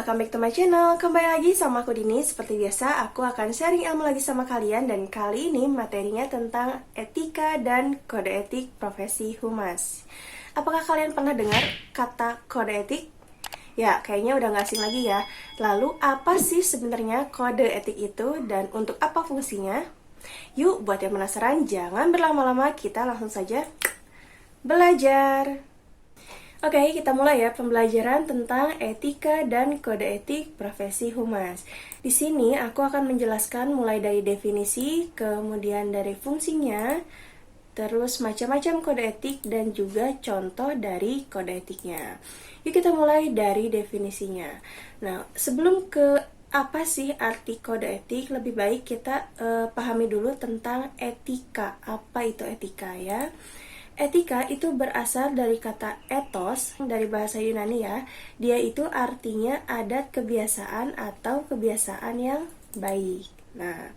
welcome back to my channel. Kembali lagi sama aku Dini. Seperti biasa, aku akan sharing ilmu lagi sama kalian. Dan kali ini materinya tentang etika dan kode etik profesi humas. Apakah kalian pernah dengar kata kode etik? Ya, kayaknya udah gak asing lagi ya. Lalu, apa sih sebenarnya kode etik itu dan untuk apa fungsinya? Yuk, buat yang penasaran, jangan berlama-lama, kita langsung saja belajar. Oke, kita mulai ya pembelajaran tentang etika dan kode etik profesi humas. Di sini aku akan menjelaskan mulai dari definisi, kemudian dari fungsinya, terus macam-macam kode etik dan juga contoh dari kode etiknya. Yuk kita mulai dari definisinya. Nah, sebelum ke apa sih arti kode etik, lebih baik kita pahami dulu tentang etika. Apa itu etika ya? Etika itu berasal dari kata ethos, dari bahasa Yunani ya. Dia itu artinya adat kebiasaan atau kebiasaan yang baik. Nah,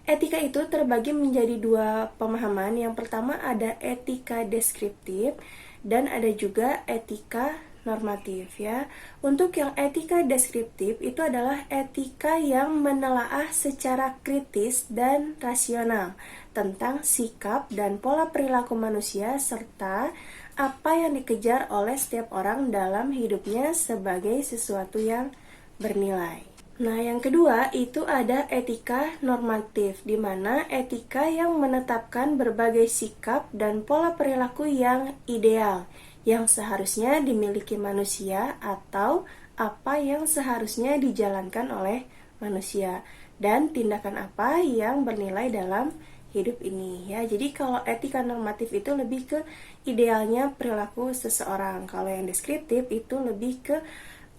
etika itu terbagi menjadi dua pemahaman. Yang pertama ada etika deskriptif dan ada juga etika normatif ya. Untuk yang etika deskriptif itu adalah etika yang menelaah secara kritis dan rasional tentang sikap dan pola perilaku manusia serta apa yang dikejar oleh setiap orang dalam hidupnya sebagai sesuatu yang bernilai. Nah, yang kedua itu ada etika normatif, di mana etika yang menetapkan berbagai sikap dan pola perilaku yang ideal yang seharusnya dimiliki manusia atau apa yang seharusnya dijalankan oleh manusia dan tindakan apa yang bernilai dalam hidup ini ya. Jadi kalau etika normatif itu lebih ke idealnya perilaku seseorang. Kalau yang deskriptif itu lebih ke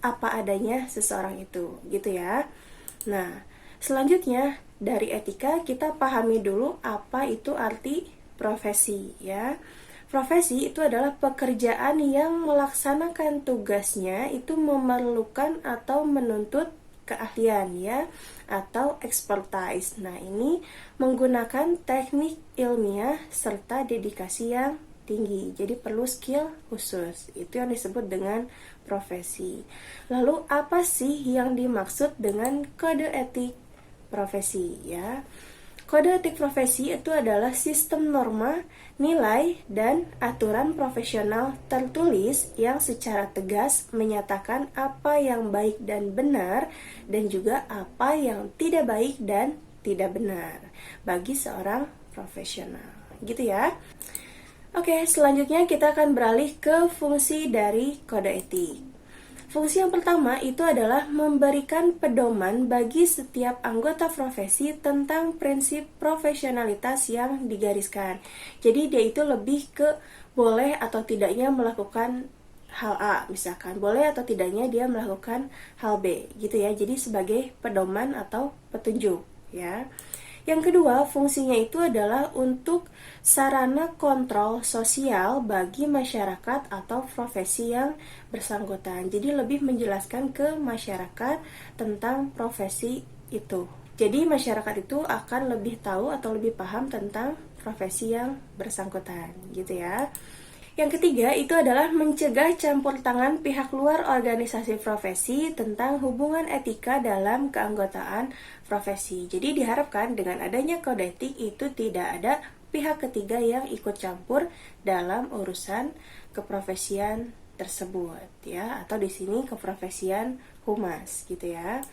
apa adanya seseorang itu, gitu ya. Nah, selanjutnya dari etika kita pahami dulu apa itu arti profesi ya. Profesi itu adalah pekerjaan yang melaksanakan tugasnya itu memerlukan atau menuntut keahlian ya atau expertise. Nah, ini menggunakan teknik ilmiah serta dedikasi yang tinggi. Jadi perlu skill khusus. Itu yang disebut dengan profesi. Lalu apa sih yang dimaksud dengan kode etik profesi ya? Kode etik profesi itu adalah sistem norma, nilai, dan aturan profesional tertulis yang secara tegas menyatakan apa yang baik dan benar dan juga apa yang tidak baik dan tidak benar bagi seorang profesional. Gitu ya. Oke, selanjutnya kita akan beralih ke fungsi dari kode etik. Fungsi yang pertama itu adalah memberikan pedoman bagi setiap anggota profesi tentang prinsip profesionalitas yang digariskan. Jadi dia itu lebih ke boleh atau tidaknya melakukan hal A, misalkan boleh atau tidaknya dia melakukan hal B, gitu ya. Jadi sebagai pedoman atau petunjuk, ya. Yang kedua, fungsinya itu adalah untuk sarana kontrol sosial bagi masyarakat atau profesi yang bersangkutan. Jadi lebih menjelaskan ke masyarakat tentang profesi itu. Jadi masyarakat itu akan lebih tahu atau lebih paham tentang profesi yang bersangkutan, gitu ya. Yang ketiga itu adalah mencegah campur tangan pihak luar organisasi profesi tentang hubungan etika dalam keanggotaan profesi. Jadi diharapkan dengan adanya kode etik itu tidak ada pihak ketiga yang ikut campur dalam urusan keprofesian tersebut ya, atau di sini keprofesian humas gitu ya.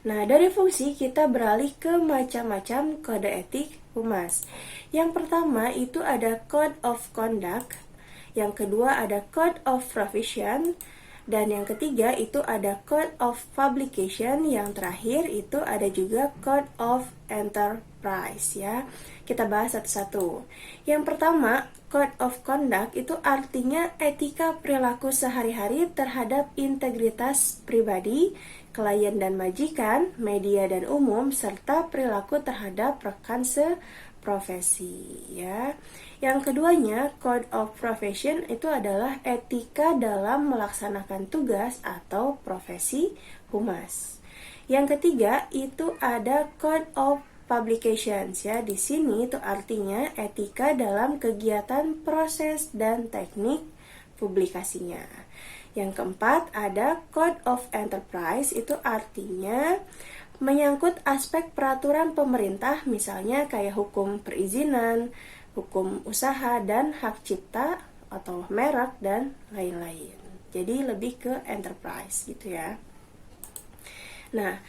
Nah, dari fungsi kita beralih ke macam-macam kode etik humas. Yang pertama itu ada Code of Conduct. Yang kedua ada Code of Profession, dan yang ketiga itu ada Code of Publication, yang terakhir itu ada juga Code of Enterprise ya. Kita bahas satu-satu. Yang pertama, Code of Conduct itu artinya etika perilaku sehari-hari terhadap integritas pribadi, klien dan majikan, media dan umum, serta perilaku terhadap rekan seprofesi ya. Yang keduanya, Code of Profession itu adalah etika dalam melaksanakan tugas atau profesi humas. Yang ketiga itu ada Code of Publications ya. Di sini itu artinya etika dalam kegiatan proses dan teknik publikasinya. Yang keempat ada Code of Enterprise, itu artinya menyangkut aspek peraturan pemerintah, misalnya kayak hukum perizinan, hukum usaha, dan hak cipta atau merek, dan lain-lain. Jadi lebih ke enterprise gitu ya. Nah,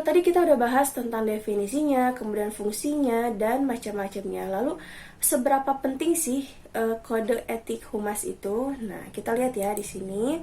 tadi kita udah bahas tentang definisinya, kemudian fungsinya, dan macam-macamnya. Lalu, seberapa penting sih kode etik humas itu? Nah, kita lihat ya di sini.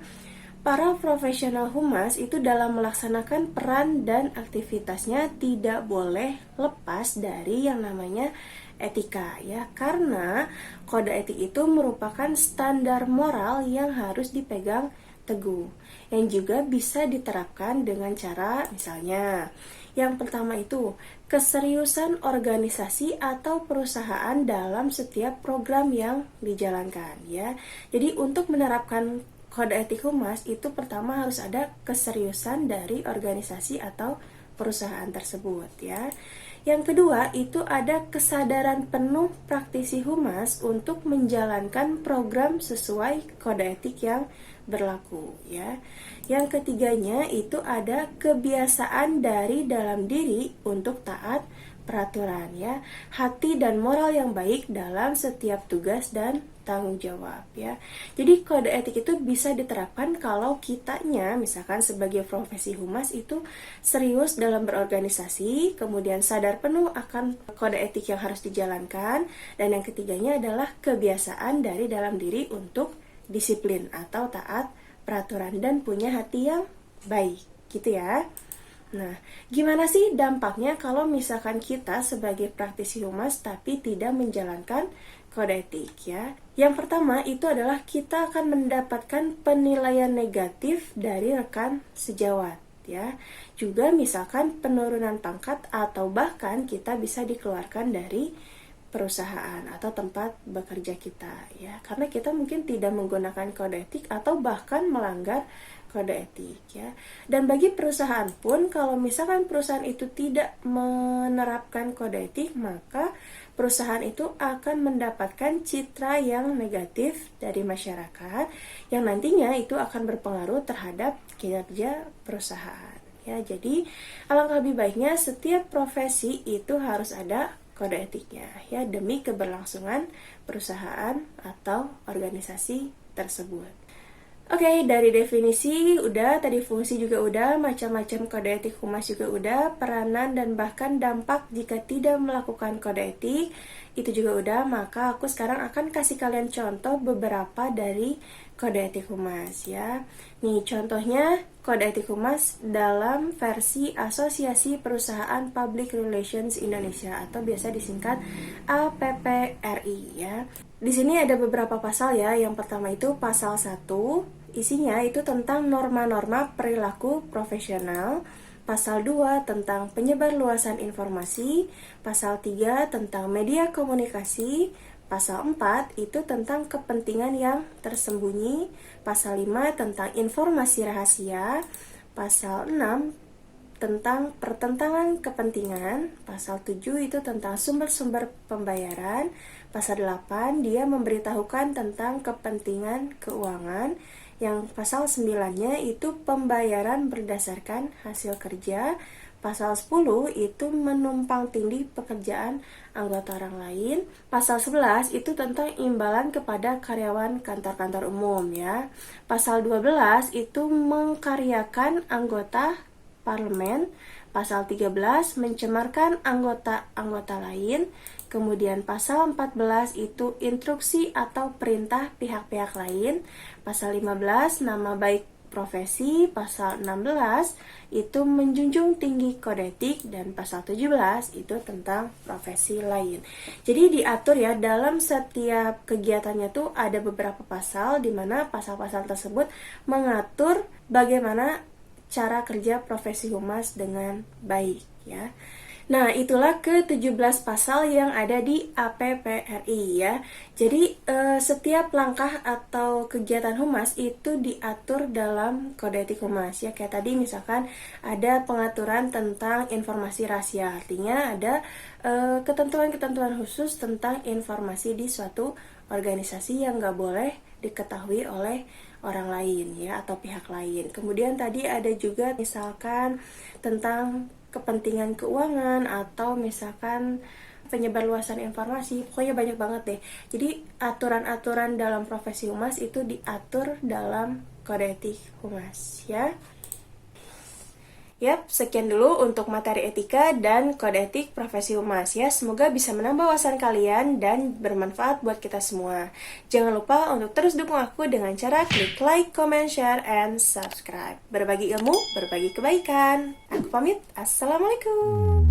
Para profesional humas itu dalam melaksanakan peran dan aktivitasnya tidak boleh lepas dari yang namanya etika ya, karena kode etik itu merupakan standar moral yang harus dipegang teguh, yang juga bisa diterapkan dengan cara misalnya yang pertama itu keseriusan organisasi atau perusahaan dalam setiap program yang dijalankan ya. Jadi untuk menerapkan kode etik humas itu pertama harus ada keseriusan dari organisasi atau perusahaan tersebut ya. Yang kedua itu ada kesadaran penuh praktisi humas untuk menjalankan program sesuai kode etik yang berlaku ya. Yang ketiganya itu ada kebiasaan dari dalam diri untuk taat peraturan ya, hati dan moral yang baik dalam setiap tugas dan tanggung jawab ya. Jadi kode etik itu bisa diterapkan kalau kitanya misalkan sebagai profesi humas itu serius dalam berorganisasi, kemudian sadar penuh akan kode etik yang harus dijalankan, dan yang ketiganya adalah kebiasaan dari dalam diri untuk disiplin atau taat peraturan dan punya hati yang baik gitu ya. Nah, gimana sih dampaknya kalau misalkan kita sebagai praktisi humas tapi tidak menjalankan kode etik ya? Yang pertama itu adalah kita akan mendapatkan penilaian negatif dari rekan sejawat ya. Juga misalkan penurunan pangkat atau bahkan kita bisa dikeluarkan dari perusahaan atau tempat bekerja kita ya. Karena kita mungkin tidak menggunakan kode etik atau bahkan melanggar kode etik ya. Dan bagi perusahaan pun kalau misalkan perusahaan itu tidak menerapkan kode etik, maka perusahaan itu akan mendapatkan citra yang negatif dari masyarakat yang nantinya itu akan berpengaruh terhadap kinerja perusahaan ya. Jadi alangkah lebih baiknya setiap profesi itu harus ada kode etiknya ya, demi keberlangsungan perusahaan atau organisasi tersebut. Oke, dari definisi udah, tadi fungsi juga udah, macam-macam kode etik humas juga udah, peranan dan bahkan dampak jika tidak melakukan kode etik itu juga udah. Maka aku sekarang akan kasih kalian contoh beberapa dari kode etik humas ya. Nih contohnya kode etik humas dalam versi Asosiasi Perusahaan Public Relations Indonesia atau biasa disingkat APPRI ya. Di sini ada beberapa pasal ya. Yang pertama itu pasal 1, isinya itu tentang norma-norma perilaku profesional. Pasal 2 tentang penyebarluasan informasi. Pasal 3 tentang media komunikasi. Pasal 4 itu tentang kepentingan yang tersembunyi. Pasal 5 tentang informasi rahasia. Pasal 6 tentang pertentangan kepentingan. Pasal 7 itu tentang sumber-sumber pembayaran. Pasal 8 dia memberitahukan tentang kepentingan keuangan. Yang pasal 9-nya itu pembayaran berdasarkan hasil kerja. Pasal 10 itu menumpang tindih pekerjaan anggota orang lain. Pasal 11 itu tentang imbalan kepada karyawan kantor-kantor umum ya. Pasal 12 itu mengkaryakan anggota parlemen. Pasal 13 mencemarkan anggota-anggota lain. Kemudian pasal 14 itu instruksi atau perintah pihak-pihak lain. Pasal 15 nama baik profesi. Pasal 16 itu menjunjung tinggi kode etik, dan pasal 17 itu tentang profesi lain. Jadi diatur ya, dalam setiap kegiatannya tuh ada beberapa pasal di mana pasal-pasal tersebut mengatur bagaimana cara kerja profesi humas dengan baik ya. Nah, itulah ke-17 pasal yang ada di APPRI ya. Jadi, setiap langkah atau kegiatan humas itu diatur dalam kode etik humas ya. Kayak tadi misalkan ada pengaturan tentang informasi rahasia. Artinya ada ketentuan-ketentuan khusus tentang informasi di suatu organisasi yang nggak boleh diketahui oleh orang lain ya, atau pihak lain. Kemudian tadi ada juga misalkan tentang kepentingan keuangan atau misalkan penyebarluasan informasi. Pokoknya banyak banget deh. Jadi aturan-aturan dalam profesi humas itu diatur dalam kode etik humas ya. Yap, sekian dulu untuk materi etika dan kode etik profesi humas ya. Semoga bisa menambah wawasan kalian dan bermanfaat buat kita semua. Jangan lupa untuk terus dukung aku dengan cara klik like, comment, share, and subscribe. Berbagi ilmu, berbagi kebaikan. Aku pamit. Assalamualaikum.